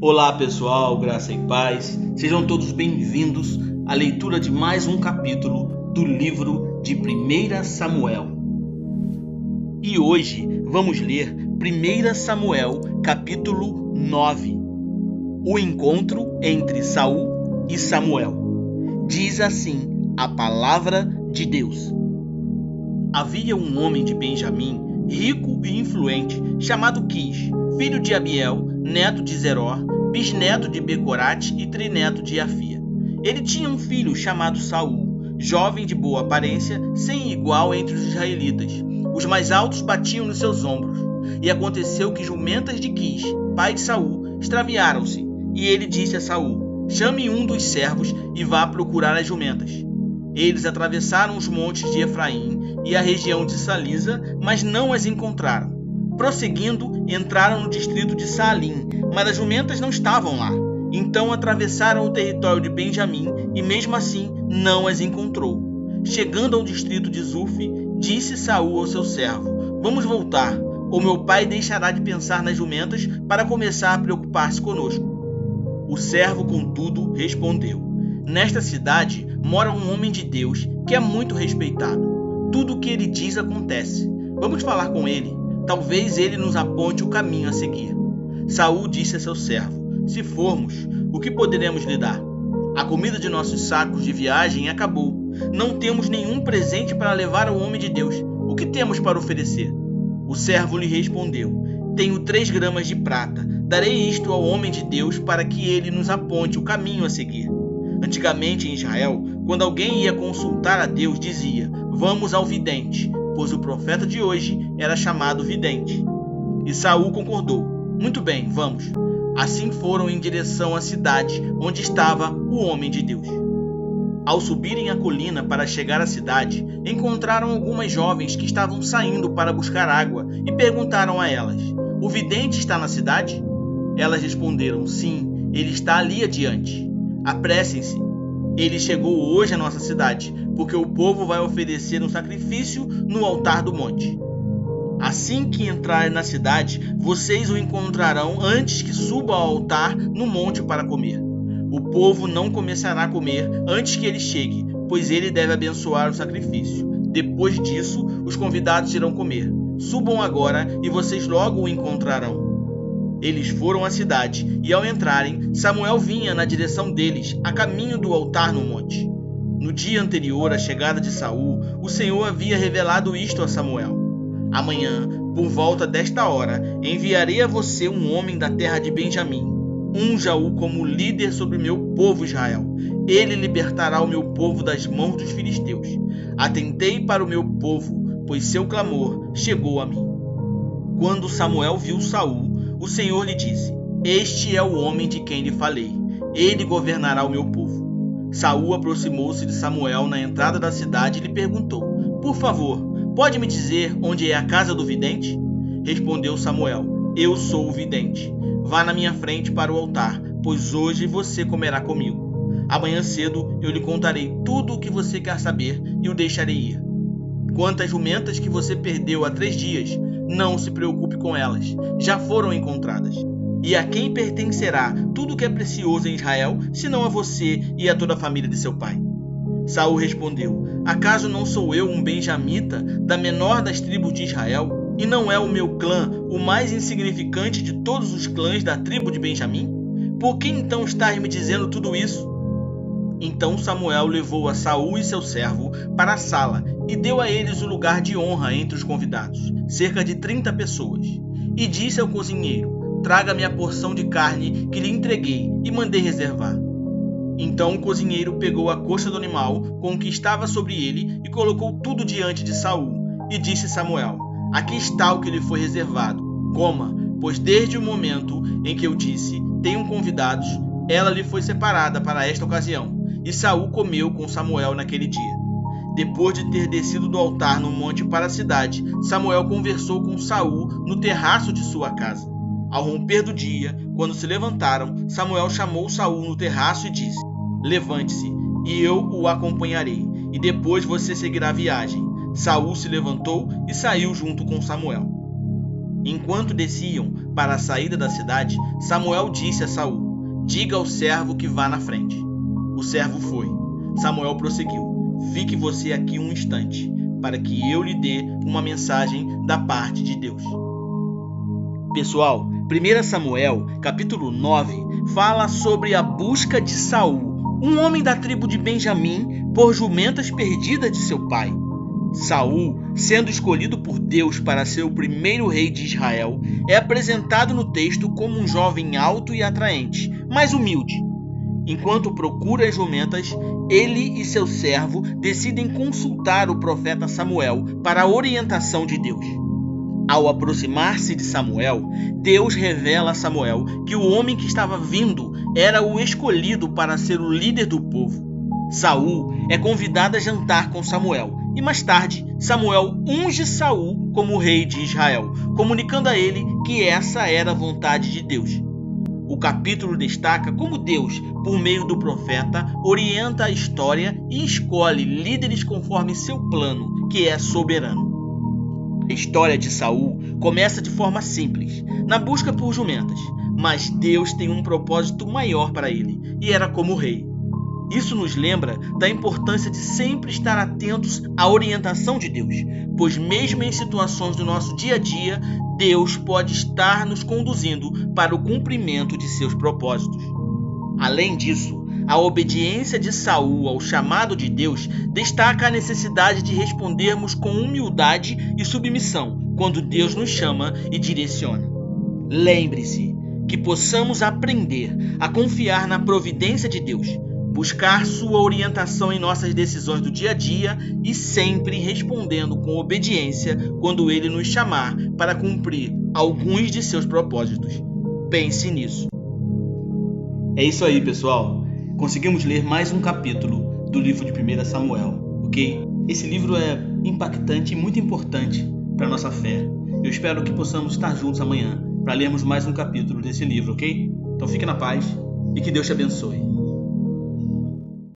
Olá pessoal, graça e paz, sejam todos bem-vindos à leitura de mais um capítulo do livro de 1 Samuel. E hoje vamos ler 1 Samuel capítulo 9, o encontro entre Saul e Samuel. Diz assim a palavra de Deus: Havia um homem de Benjamim, rico e influente, chamado Quis, filho de Abiel, neto de Zeror, bisneto de Becorate e trineto de Afia. Ele tinha um filho chamado Saul, jovem de boa aparência, sem igual entre os israelitas. Os mais altos batiam nos seus ombros. E aconteceu que jumentas de Quis, pai de Saul, extraviaram-se. E ele disse a Saul: Chame um dos servos e vá procurar as jumentas. Eles atravessaram os montes de Efraim e a região de Salisa, mas não as encontraram. Prosseguindo, entraram no distrito de Saalim, mas as jumentas não estavam lá. Então atravessaram o território de Benjamim e mesmo assim não as encontrou. Chegando ao distrito de Zufi, disse Saul ao seu servo: Vamos voltar, ou meu pai deixará de pensar nas jumentas para começar a preocupar-se conosco. O servo, contudo, respondeu: Nesta cidade mora um homem de Deus que é muito respeitado. Tudo o que ele diz acontece. Vamos falar com ele. Talvez ele nos aponte o caminho a seguir. Saul disse a seu servo: Se formos, o que poderemos lhe dar? A comida de nossos sacos de viagem acabou. Não temos nenhum presente para levar ao homem de Deus. O que temos para oferecer? O servo lhe respondeu: Tenho 3 gramas de prata. Darei isto ao homem de Deus para que ele nos aponte o caminho a seguir. Antigamente em Israel, quando alguém ia consultar a Deus, dizia: Vamos ao vidente, pois o profeta de hoje era chamado vidente. E Saul concordou: Muito bem, vamos. Assim foram em direção à cidade onde estava o homem de Deus. Ao subirem a colina para chegar à cidade, encontraram algumas jovens que estavam saindo para buscar água e perguntaram a elas: O vidente está na cidade? Elas responderam: Sim, ele está ali adiante. Apressem-se. Ele chegou hoje à nossa cidade, porque o povo vai oferecer um sacrifício no altar do monte. Assim que entrarem na cidade, vocês o encontrarão antes que suba ao altar no monte para comer. O povo não começará a comer antes que ele chegue, pois ele deve abençoar o sacrifício. Depois disso, os convidados irão comer. Subam agora e vocês logo o encontrarão. Eles foram à cidade e, ao entrarem, Samuel vinha na direção deles, a caminho do altar no monte. No dia anterior à chegada de Saul, o Senhor havia revelado isto a Samuel: Amanhã, por volta desta hora, enviarei a você um homem da terra de Benjamim. Unja-o como líder sobre meu povo Israel. Ele libertará o meu povo das mãos dos filisteus. Atentei para o meu povo, pois seu clamor chegou a mim. Quando Samuel viu Saul, o Senhor lhe disse: Este é o homem de quem lhe falei. Ele governará o meu povo. Saul aproximou-se de Samuel na entrada da cidade e lhe perguntou: Por favor, pode me dizer onde é a casa do vidente? Respondeu Samuel: Eu sou o vidente. Vá na minha frente para o altar, pois hoje você comerá comigo. Amanhã cedo eu lhe contarei tudo o que você quer saber e o deixarei ir. Quanto às jumentas que você perdeu há 3 dias, não se preocupe com elas, já foram encontradas. E a quem pertencerá tudo o que é precioso em Israel, senão a você e a toda a família de seu pai? Saul respondeu: Acaso não sou eu um benjamita, da menor das tribos de Israel? E não é o meu clã o mais insignificante de todos os clãs da tribo de Benjamim? Por que então estás me dizendo tudo isso? Então Samuel levou a Saul e seu servo para a sala e deu a eles o lugar de honra entre os convidados, cerca de 30 pessoas. E disse ao cozinheiro: Traga-me a porção de carne que lhe entreguei e mandei reservar. Então o cozinheiro pegou a coxa do animal com o que estava sobre ele e colocou tudo diante de Saul. E disse Samuel: Aqui está o que lhe foi reservado. Coma, pois desde o momento em que eu disse: Tenham convidados, ela lhe foi separada para esta ocasião. E Saul comeu com Samuel naquele dia. Depois de ter descido do altar no monte para a cidade, Samuel conversou com Saul no terraço de sua casa. Ao romper do dia, quando se levantaram, Samuel chamou Saul no terraço e disse: Levante-se, e eu o acompanharei, e depois você seguirá a viagem. Saul se levantou e saiu junto com Samuel. Enquanto desciam, para a saída da cidade, Samuel disse a Saul: diga ao servo que vá na frente. O servo foi. Samuel prosseguiu: fique você aqui um instante, para que eu lhe dê uma mensagem da parte de Deus. Pessoal, 1 Samuel, capítulo 9, fala sobre a busca de Saul, um homem da tribo de Benjamim, por jumentas perdidas de seu pai. Saul, sendo escolhido por Deus para ser o primeiro rei de Israel, é apresentado no texto como um jovem alto e atraente, mas humilde. Enquanto procura as jumentas, ele e seu servo decidem consultar o profeta Samuel para a orientação de Deus. Ao aproximar-se de Samuel, Deus revela a Samuel que o homem que estava vindo era o escolhido para ser o líder do povo. Saul é convidado a jantar com Samuel e mais tarde Samuel unge Saul como rei de Israel, comunicando a ele que essa era a vontade de Deus. O capítulo destaca como Deus, por meio do profeta, orienta a história e escolhe líderes conforme seu plano, que é soberano. A história de Saul começa de forma simples, na busca por jumentas, mas Deus tem um propósito maior para ele, e era como rei. Isso nos lembra da importância de sempre estar atentos à orientação de Deus, pois mesmo em situações do nosso dia a dia, Deus pode estar nos conduzindo para o cumprimento de seus propósitos. Além disso, a obediência de Saul ao chamado de Deus destaca a necessidade de respondermos com humildade e submissão quando Deus nos chama e direciona. Lembre-se que possamos aprender a confiar na providência de Deus, buscar sua orientação em nossas decisões do dia a dia e sempre respondendo com obediência quando Ele nos chamar para cumprir alguns de seus propósitos. Pense nisso. É isso aí, pessoal. Conseguimos ler mais um capítulo do livro de 1 Samuel, ok? Esse livro é impactante e muito importante para a nossa fé. Eu espero que possamos estar juntos amanhã para lermos mais um capítulo desse livro, ok? Então fique na paz e que Deus te abençoe.